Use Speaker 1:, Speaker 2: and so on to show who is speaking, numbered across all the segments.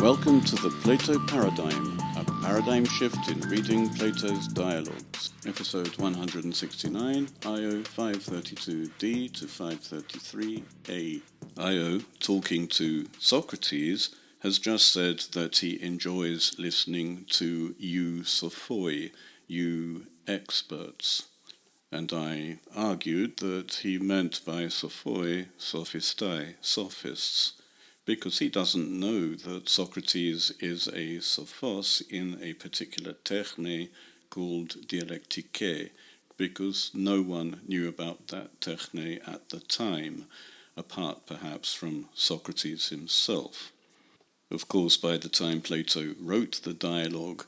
Speaker 1: Welcome to the Plato Paradigm, a paradigm shift in reading Plato's dialogues. Episode 169, IO 532d to 533a. IO, talking to Socrates, has just said that he enjoys listening to you sophoi, you experts. And I argued that he meant by sophoi, sophistai, sophists, because he doesn't know that Socrates is a sophos in a particular techne called dialectike, because no one knew about that techne at the time, apart perhaps from Socrates himself. Of course, by the time Plato wrote the dialogue,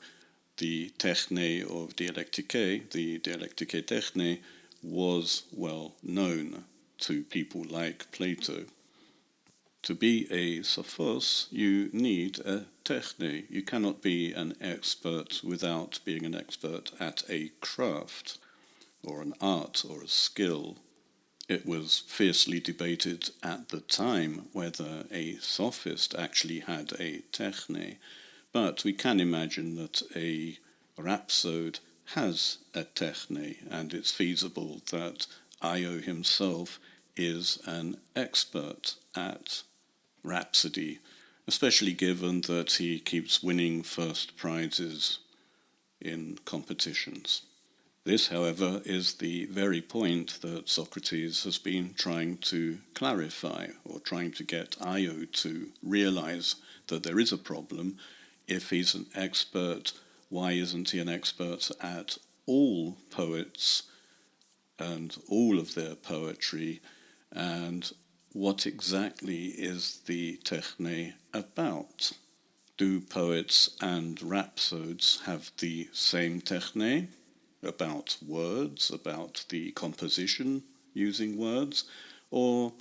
Speaker 1: the techne of dialectike, the dialectike techne, was well known to people like Plato. To be a sophos, you need a techne. You cannot be an expert without being an expert at a craft, or an art, or a skill. It was fiercely debated at the time whether a sophist actually had a techne, but we can imagine that a rhapsode has a techne, and it's feasible that Io himself is an expert at rhapsody, especially given that he keeps winning first prizes in competitions. This, however, is the very point that Socrates has been trying to clarify, or trying to get Io to realize that there is a problem. If he's an expert, why isn't he an expert at all poets and all of their poetry, and what exactly is the techne about? Do poets and rhapsodes have the same techne about words, about the composition using words, or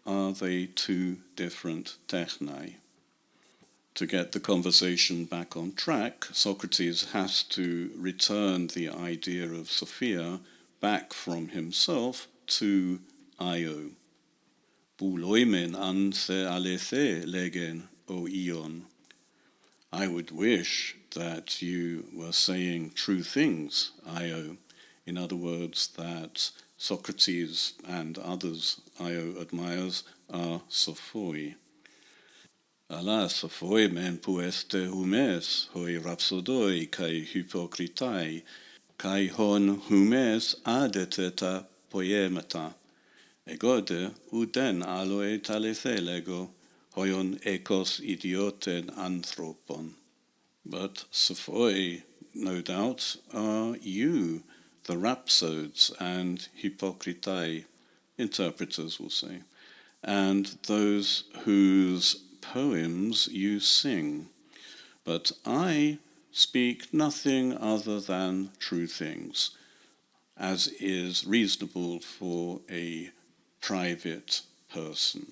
Speaker 1: are they two different techne? To get the conversation back on track, Socrates has to return the idea of Sophia back from himself to Io. Buloimen an se alethe legen, O Ion. I would wish that you were saying true things, Io. In other words, that Socrates and others Io admires are sophoi. Ala sophoi men pueste humes, hoi rhapsodoi kai hypocritai, kai hon humes adeteta poemata. Egode uden aloe talethe lego, hoion ekos idioten anthropon. But sophoi, no doubt, are you, the rhapsodes and hypocritai, interpreters will say, and those whose poems you sing. But I speak nothing other than true things, as is reasonable for a private person.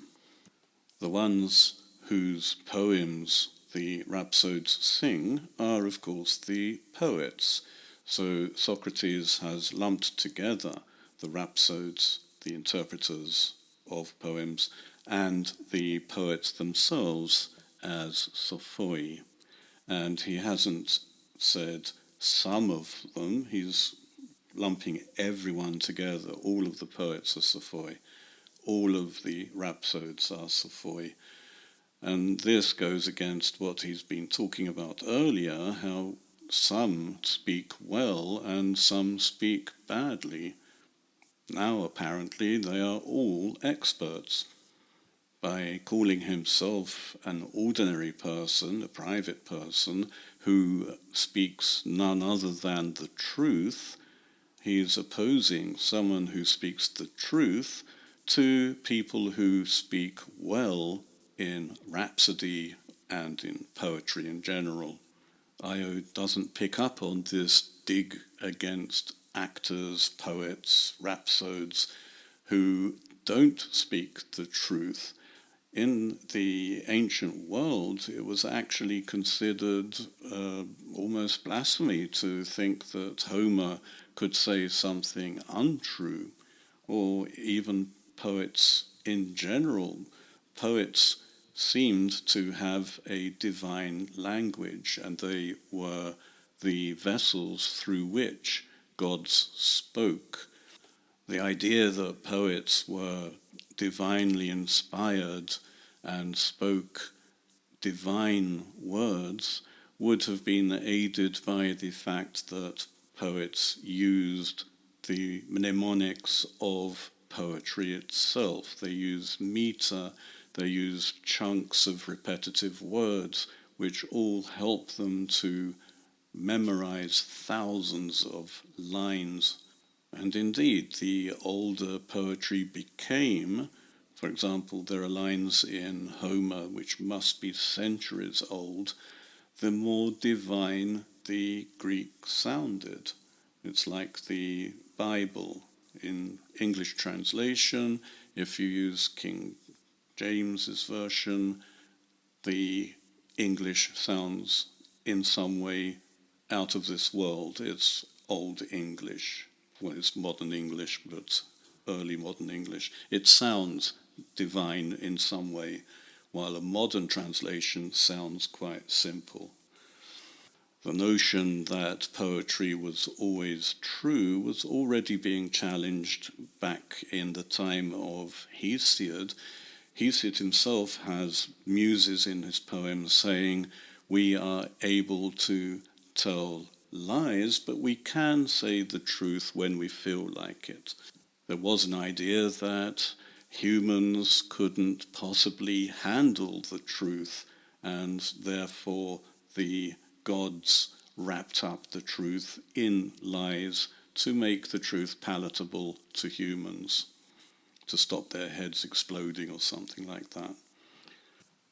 Speaker 1: The ones whose poems the rhapsodes sing are, of course, the poets. So Socrates has lumped together the rhapsodes, the interpreters of poems, and the poets themselves as sophoi. And he hasn't said some of them, he's lumping everyone together. All of the poets are sophoi. All of the rhapsodes are sophoi. And this goes against what he's been talking about earlier, how some speak well and some speak badly. Now apparently they are all experts. By calling himself an ordinary person, a private person, who speaks none other than the truth, he's opposing someone who speaks the truth to people who speak well in rhapsody and in poetry in general. Io doesn't pick up on this dig against actors, poets, rhapsodes who don't speak the truth. In the ancient world, it was actually considered almost blasphemy to think that Homer could say something untrue, or even poets in general. Poets seemed to have a divine language, and they were the vessels through which gods spoke. The idea that poets were divinely inspired and spoke divine words would have been aided by the fact that poets used the mnemonics of poetry itself. They used meter, they used chunks of repetitive words, which all help them to memorize thousands of lines. And indeed, the older poetry became, for example, there are lines in Homer which must be centuries old, the more divine the Greek sounded. It's like the Bible. In English translation, if you use King James's version, the English sounds in some way out of this world. It's Old English. Well, it's modern English, but early modern English. It sounds divine in some way, while a modern translation sounds quite simple. The notion that poetry was always true was already being challenged back in the time of Hesiod. Hesiod himself has muses in his poems saying, we are able to tell lies, but we can say the truth when we feel like it. There was an idea that humans couldn't possibly handle the truth, and therefore the gods wrapped up the truth in lies to make the truth palatable to humans, to stop their heads exploding or something like that.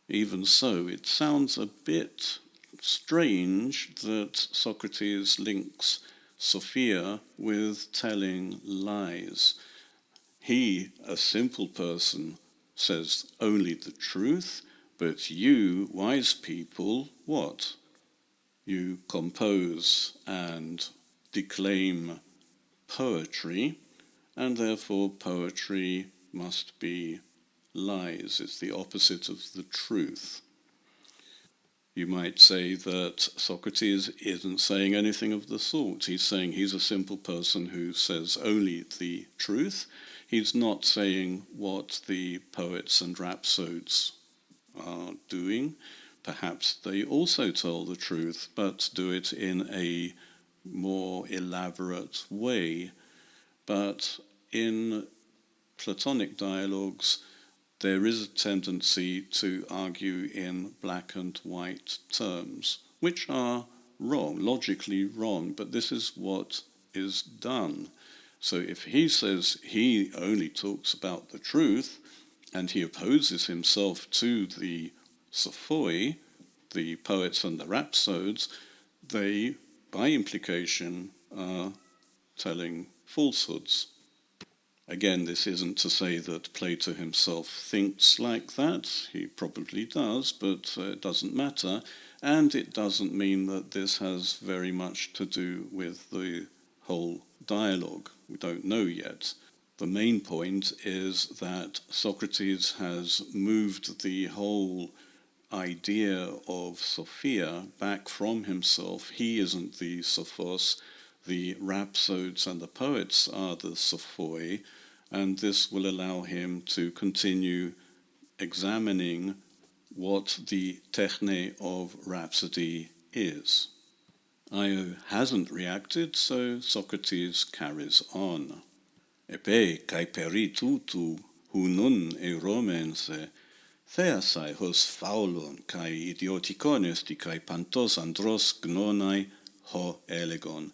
Speaker 1: Even so, it sounds a bit strange that Socrates links Sophia with telling lies. He, a simple person, says only the truth, but you, wise people, what? You compose and declaim poetry, and therefore poetry must be lies. It's the opposite of the truth. You might say that Socrates isn't saying anything of the sort. He's saying he's a simple person who says only the truth. He's not saying what the poets and rhapsodes are doing. Perhaps they also tell the truth, but do it in a more elaborate way. But in Platonic dialogues, there is a tendency to argue in black and white terms, which are wrong, logically wrong, but this is what is done. So if he says he only talks about the truth, and he opposes himself to the Sophoi, the poets and the rhapsodes, they, by implication, are telling falsehoods. Again, this isn't to say that Plato himself thinks like that. He probably does, but it doesn't matter. And it doesn't mean that this has very much to do with the whole dialogue. We don't know yet. The main point is that Socrates has moved the whole idea of Sophia back from himself. He isn't the Sophos. The rhapsodes and the poets are the Sophoi, and this will allow him to continue examining what the techne of rhapsody is. Io hasn't reacted, so Socrates carries on. Epe kai peri tutu hunun eromense theasai hos faulon kai idioticones di kai pantos andros gnonai ho elegon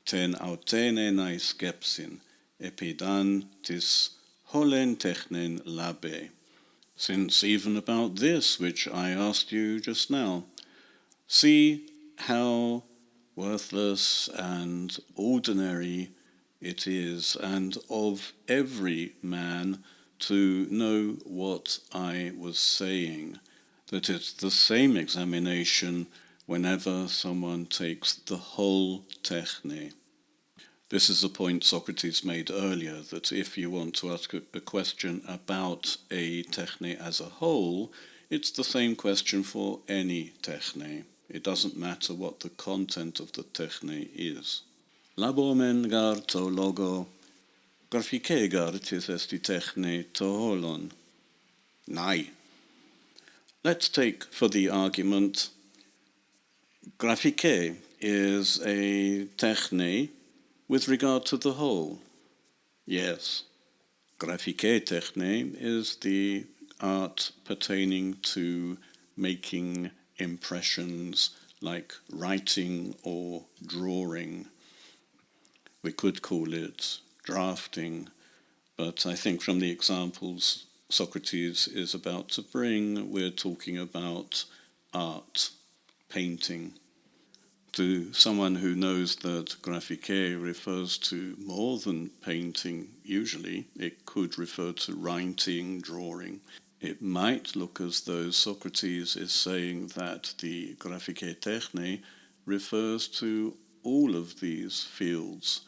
Speaker 1: ten autene nai skepsin epidan tis holen technen labe. Since even about this, which I asked you just now, see how worthless and ordinary it is, and of every man, to know what I was saying, that it's the same examination whenever someone takes the whole techne. This is a point Socrates made earlier, that if you want to ask a question about a techne as a whole, It's the same question for any techne. It doesn't matter what the content of the techne is. Labomen gar to logo graphike gar tis esti techne to holon. Nai. Let's take for the argument graphike is a techne with regard to the whole. Yes, graphike techne is the art pertaining to making impressions like writing or drawing. We could call it drafting, but I think from the examples Socrates is about to bring, we're talking about art, painting. To someone who knows that graphike refers to more than painting, usually it could refer to writing, drawing. It might look as though Socrates is saying that the graphike techne refers to all of these fields,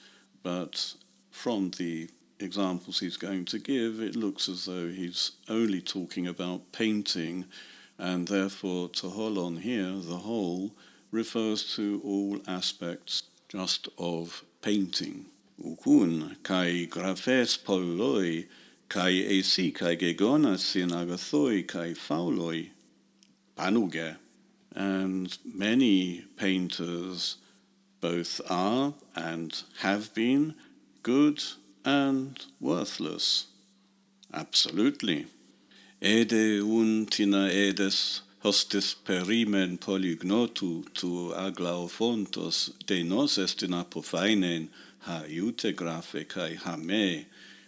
Speaker 1: but from the examples he's going to give, it looks as though he's only talking about painting, and therefore to holon here, the whole, refers to all aspects just of painting. Ukun kai graphes polloi kai esi kai gegonas sin agathoi kai fauloi panuge. And many painters both are and have been good and worthless. Absolutely. Ede untina edes hostis perimen polygnotu tu aglaofontos de nos estin apophainen ha iute graphe kai ha me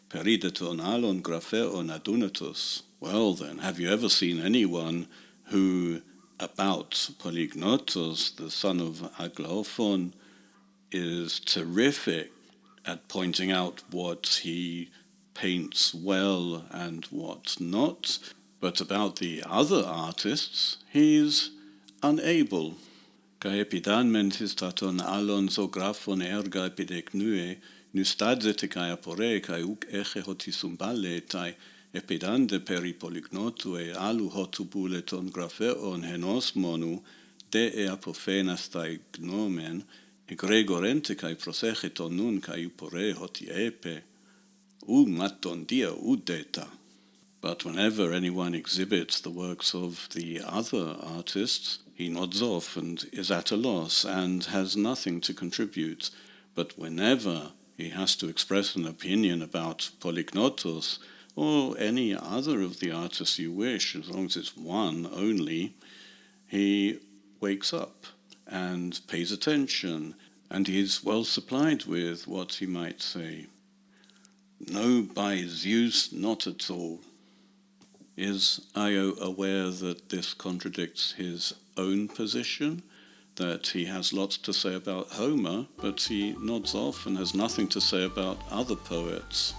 Speaker 1: perideton alon grapheon adunatus. Well then, have you ever seen anyone who, about Polygnotos, the son of Aglaophon, is terrific at pointing out what he paints well and what not, but about the other artists, he's unable. Kai epidan mentis taton alon zographon erga epideknue, nustadzete kai apore kai uk eche hotisumballe tai epidande peri polygnotue alu hotubuleton grapheon henosmonu de apophenas tai gnomen, egregorente kai prosecheton nun kai upore hoti epe, maton dia udeta. But whenever anyone exhibits the works of the other artists, he nods off and is at a loss and has nothing to contribute. But whenever he has to express an opinion about Polygnotos or any other of the artists you wish, as long as it's one only, he wakes up and pays attention, and he's well supplied with what he might say. No, by Zeus, not at all. Is Io aware that this contradicts his own position, that he has lots to say about Homer, but he nods off and has nothing to say about other poets?